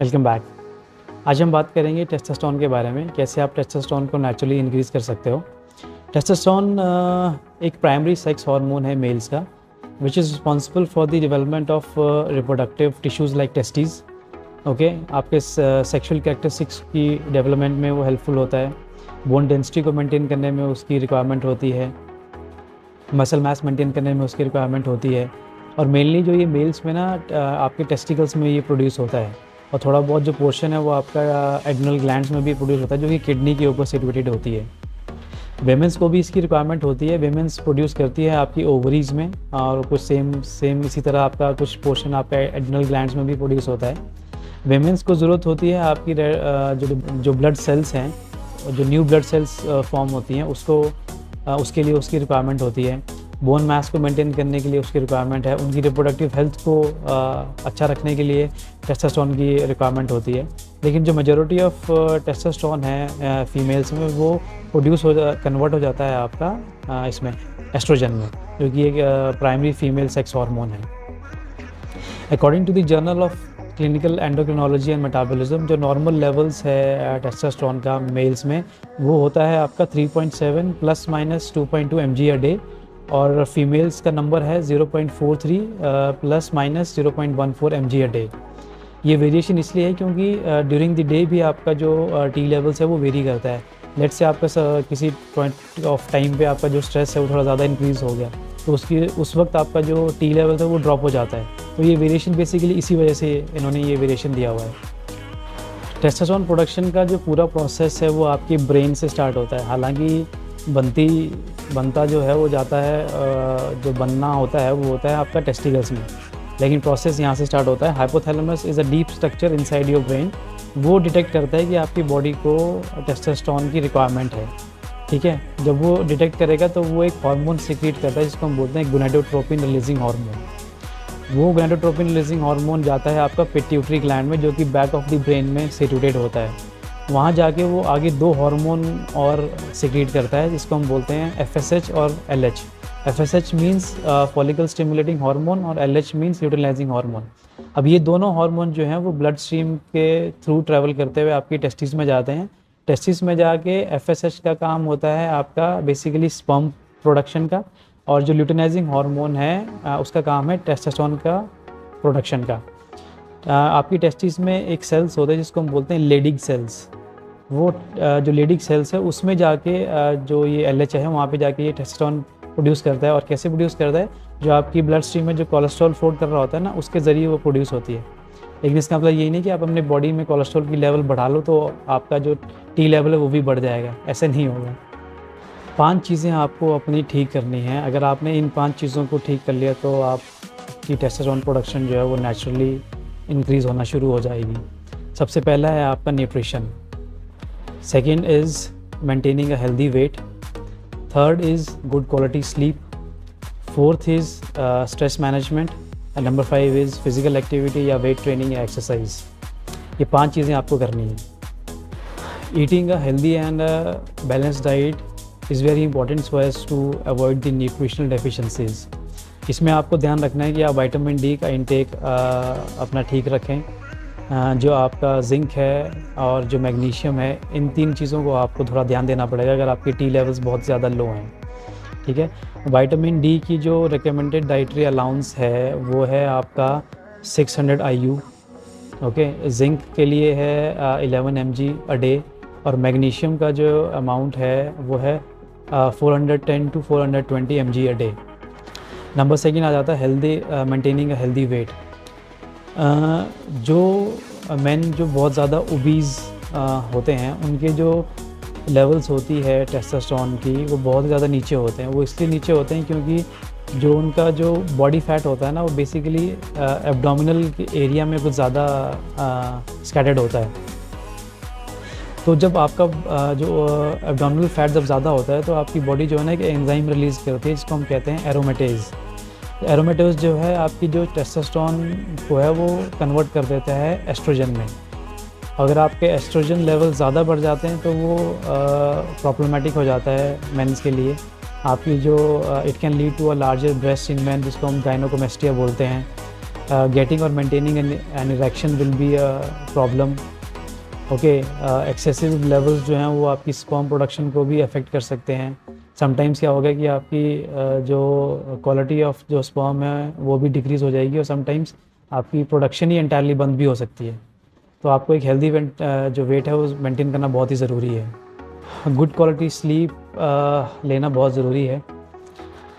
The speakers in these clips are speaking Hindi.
Welcome back. आज हम बात करेंगे टेस्टोस्टेरोन के बारे में, कैसे आप टेस्टोस्टेरोन को नेचुरली इंक्रीज़ कर सकते हो। टेस्टोस्टेरोन एक प्राइमरी सेक्स हार्मोन है मेल्स का, which is responsible for the development of reproductive tissues like testes. Okay, आपके सेक्सुअल कैरेक्टरिस्टिक्स की डेवलपमेंट में वो हेल्पफुल होता है। बोन डेंसिटी को मेंटेन करने में उसकी रिक्वायरमेंट होती है, मसल मास मेंटेन करने में उसकी रिक्वायरमेंट होती है, और मेनली जो ये मेल्स में ना आपके टेस्टिकल्स में ये प्रोड्यूस होता है, और थोड़ा बहुत जो पोर्शन है वो आपका एड्रिनल ग्लैंड्स में भी प्रोड्यूस होता है, जो कि किडनी के ऊपर सिचुएटेड होती है। वेमेंस को भी इसकी रिक्वायरमेंट होती है। वेमेंस प्रोड्यूस करती है आपकी ओवरीज़ में, और कुछ सेम इसी तरह आपका कुछ पोर्शन आपका एड्रिनल ग्लैंड्स में भी प्रोड्यूस होता है। वेमेंस को ज़रूरत होती है आपकी जो ब्लड सेल्स हैं, जो न्यू ब्लड सेल्स फॉर्म होती हैं उसके लिए उसकी रिक्वायरमेंट होती है। बोन मास को मेंटेन करने के लिए उसकी रिक्वायरमेंट है। उनकी रिप्रोडक्टिव हेल्थ को अच्छा रखने के लिए टेस्टोस्टेरोन की रिक्वायरमेंट होती है। लेकिन जो मेजॉरिटी ऑफ टेस्टोस्टेरोन है फीमेल्स में, वो प्रोड्यूस कन्वर्ट हो जाता है आपका इसमें एस्ट्रोजन में, जो कि एक प्राइमरी फीमेल सेक्स हार्मोन है। According to the journal of clinical endocrinology and metabolism, जो नॉर्मल लेवल्स है टेस्टोस्टेरोन का मेल्स में, वो होता है आपका 3.7 प्लस माइनस 2.2 mg/डे, और फीमेल्स का नंबर है 0.43 प्लस माइनस 0.14 mg/डे। ये वेरिएशन इसलिए है क्योंकि ड्यूरिंग द डे भी आपका जो टी लेवल्स है वो वेरी करता है। लेट्स से आपका किसी पॉइंट ऑफ टाइम पे आपका जो स्ट्रेस है वो थोड़ा ज़्यादा इंक्रीज़ हो गया, तो उस वक्त आपका जो टी लेवल है वो ड्रॉप हो जाता है। तो ये वेरिएशन बेसिकली इसी वजह से इन्होंने ये वेरिएशन दिया हुआ है। टेस्टोस्टेरोन प्रोडक्शन का जो पूरा प्रोसेस है वो आपकी ब्रेन से स्टार्ट होता है। हालांकि बनता जो है वो जाता है, जो बनना होता है वो होता है आपका टेस्टिकल्स में, लेकिन प्रोसेस यहाँ से स्टार्ट होता है। Hypothalamus is a deep structure inside your brain. वो डिटेक्ट करता है कि आपकी बॉडी को टेस्टोस्टेरोन की रिक्वायरमेंट है, ठीक है। जब वो डिटेक्ट करेगा तो वो एक हार्मोन सिक्रीट करता है जिसको हम बोलते हैं गोनाडोट्रोपिन रिलीजिंग हार्मोन। वो गोनाडोट्रोपिन रिलीजिंग हार्मोन जाता है आपका पिट्यूटरी ग्लैंड में, जो कि बैक ऑफ द ब्रेन में सिचुएटेड होता है। वहाँ जाके वो आगे दो हार्मोन और सिक्रीट करता है, जिसको हम बोलते हैं FSH और LH। FSH means follicle stimulating hormone, और LH मीन्स ल्यूटिनाइजिंग हार्मोन। अब ये दोनों हार्मोन जो हैं वो ब्लड स्ट्रीम के थ्रू ट्रैवल करते हुए आपकी टेस्टिस में जाते हैं। टेस्टिस में जाके FSH का काम होता है आपका बेसिकली स्पर्म प्रोडक्शन का, और जो ल्यूटिनाइजिंग हार्मोन है उसका काम है टेस्टोस्टेरोन का प्रोडक्शन का। आपकी टेस्टिस में एक सेल्स होता है जिसको हम बोलते हैं लेडिग सेल्स। वो जो लेडिग सेल्स है उसमें जाके जो ये LH है वहाँ पे जाके ये टेस्टोस्टेरोन प्रोड्यूस करता है। और कैसे प्रोड्यूस करता है? जो आपकी ब्लड स्ट्रीम में जो कोलेस्ट्रॉल फ्लोट कर रहा होता है ना, उसके ज़रिए वो प्रोड्यूस होती है। लेकिन इसका मतलब यही नहीं कि आप अपने बॉडी में कोलेस्ट्रॉल की लेवल बढ़ा लो तो आपका जो टी लेवल है वो भी बढ़ जाएगा, ऐसे नहीं होगा। 5 चीज़ें आपको अपनी ठीक करनी है। अगर आपने इन 5 चीज़ों को ठीक कर लिया तो आपकी टेस्टोस्टेरोन प्रोडक्शन जो है वो नेचुरली इंक्रीज़ होना शुरू हो जाएगी। सबसे पहला है आपका nutrition. Second is maintaining a healthy weight. Third is good quality sleep. Fourth is stress management. And number 5 is physical activity या weight training या exercise. ये 5 चीज़ें आपको करनी है। Eating a healthy and a balanced diet is very important so as to avoid the nutritional deficiencies. इसमें आपको ध्यान रखना है कि आप विटामिन डी का इंटेक अपना ठीक रखें। जो आपका जिंक है और जो मैग्नीशियम है, इन 3 चीज़ों को आपको थोड़ा ध्यान देना पड़ेगा अगर आपकी टी लेवल्स बहुत ज़्यादा लो हैं, ठीक है। विटामिन डी की जो रिकमेंडेड डाइटरी अलाउंस है वो है आपका 600 IU, ओके। जिंक के लिए है 11 mg/डे, और मैग्नीशियम का जो अमाउंट है वो है 410 to 420 mg/डे। नंबर 2 आ जाता है healthy maintaining a healthy weight. जो मेन जो बहुत ज़्यादा ओबीज़ होते हैं, उनके जो लेवल्स होती है टेस्टोस्टेरोन की वो बहुत ज़्यादा नीचे होते हैं। वो इसलिए नीचे होते हैं क्योंकि जो उनका जो बॉडी फैट होता है ना, वो बेसिकली एब्डोमिनल एरिया में कुछ ज़्यादा स्कैटर्ड होता है। तो जब आपका जो एब्डोमिनल फैट जब ज़्यादा होता है तो आपकी बॉडी जो है ना एक एंजाइम रिलीज़ करती है जिसको हम कहते हैं एरोमेटेज। एरोमेटेज जो है आपकी जो टेस्टोस्टेरोन को है वो कन्वर्ट कर देता है एस्ट्रोजन में। अगर आपके एस्ट्रोजन लेवल ज़्यादा बढ़ जाते हैं तो वो प्रॉब्लमेटिक हो जाता है मेंस के लिए। आपकी जो it can lead to a larger breast in man, जिसको हम गाइनोकोमेस्टिया बोलते हैं। getting or maintaining an erection will be a problem. Okay, excessive levels जो हैं वो आपकी स्पर्म प्रोडक्शन को भी अफेक्ट कर सकते हैं. समटाइम्स क्या होगा कि आपकी जो क्वालिटी ऑफ जो स्पर्म है वो भी डिक्रीज़ हो जाएगी और समटाइम्स आपकी प्रोडक्शन ही एंटायरली बंद भी हो सकती है. तो आपको एक हेल्दी जो वेट है वो मेंटेन करना बहुत ही ज़रूरी है. गुड क्वालिटी स्लीप लेना बहुत ज़रूरी है.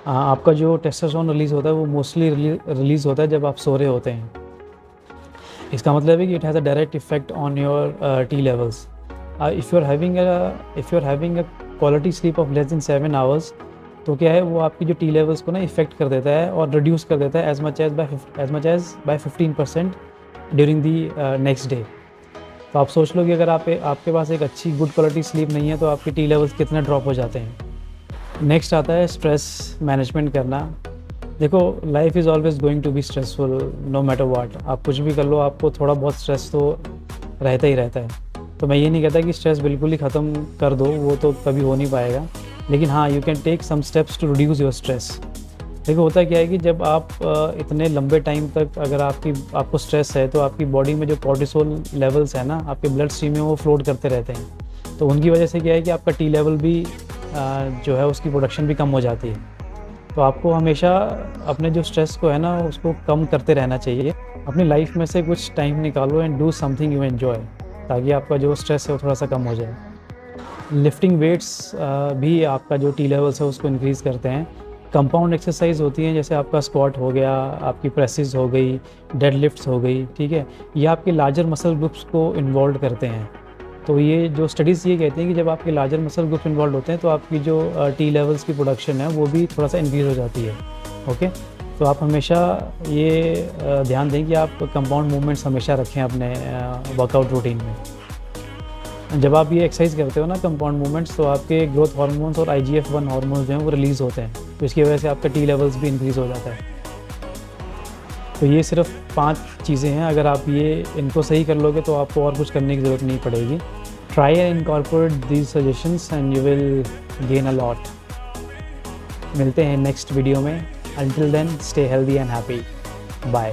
आपका जो टेस्टोस्टेरोन रिलीज़ होता है वो मोस्टली रिलीज़ होता है जब आप सो रहे होते हैं. इसका मतलब है कि it has a direct effect on your T levels. If you are having a quality sleep of less than 7 hours, तो क्या है वो आपकी जो टी लेवल्स को ना इफेक्ट कर देता है और रिड्यूस कर देता है as much as by 15% during the next day. तो आप सोच लो कि अगर आपके पास एक अच्छी गुड क्वालिटी स्लीप नहीं है तो आपके टी लेवल्स कितने ड्रॉप हो जाते हैं. नेक्स्ट आता है स्ट्रेस मैनेजमेंट करना. देखो, life is always going to be stressful no matter what. आप कुछ भी कर लो, आपको थोड़ा बहुत स्ट्रेस तो रहता ही रहता है. तो मैं ये नहीं कहता कि स्ट्रेस बिल्कुल ही ख़त्म कर दो, वो तो कभी हो नहीं पाएगा. लेकिन हाँ, you can take some steps to reduce your stress. देखो, होता क्या है कि जब आप इतने लंबे टाइम तक अगर आपको स्ट्रेस है तो आपकी बॉडी में जो कॉर्टिसोल लेवल्स है ना, आपके ब्लड स्ट्रीम में वो फ्लोट करते रहते हैं. तो उनकी वजह से क्या है कि आपका टी लेवल भी जो है उसकी प्रोडक्शन भी कम हो जाती है. तो आपको हमेशा अपने जो स्ट्रेस को है ना उसको कम करते रहना चाहिए. अपनी लाइफ में से कुछ टाइम निकालो and do something you enjoy, ताकि आपका जो स्ट्रेस है वो थोड़ा सा कम हो जाए. लिफ्टिंग वेट्स भी आपका जो टी लेवल्स है उसको इंक्रीज़ करते हैं. कंपाउंड एक्सरसाइज होती हैं, जैसे आपका स्क्वाट हो गया, आपकी प्रेसेस हो गई, डेड लिफ्ट्स हो गई, ठीक है. ये आपके लार्जर मसल ग्रुप्स को इन्वॉल्व करते हैं. तो ये जो स्टडीज़ ये कहती हैं कि जब आपके लार्जर मसल ग्रुप इन्वॉल्व होते हैं तो आपकी जो टी लेवल्स की प्रोडक्शन है वो भी थोड़ा सा इंक्रीज़ हो जाती है. ओके, तो आप हमेशा ये ध्यान दें कि आप कंपाउंड मूवमेंट्स हमेशा रखें अपने वर्कआउट रूटीन में. जब आप ये एक्सरसाइज करते हो ना कंपाउंड मूवमेंट्स, तो आपके ग्रोथ हार्मोन्स और IGF-1 हार्मोन्स जो हैं वो रिलीज़ होते हैं. तो इसकी वजह से आपका टी लेवल्स भी इंक्रीज़ हो जाता है. तो ये सिर्फ 5 चीज़ें हैं. अगर आप इनको सही कर लोगे तो आपको और कुछ करने की ज़रूरत नहीं पड़ेगी. Try and incorporate these suggestions and you will gain a lot. मिलते हैं नेक्स्ट वीडियो में. Until then, stay healthy and happy. Bye.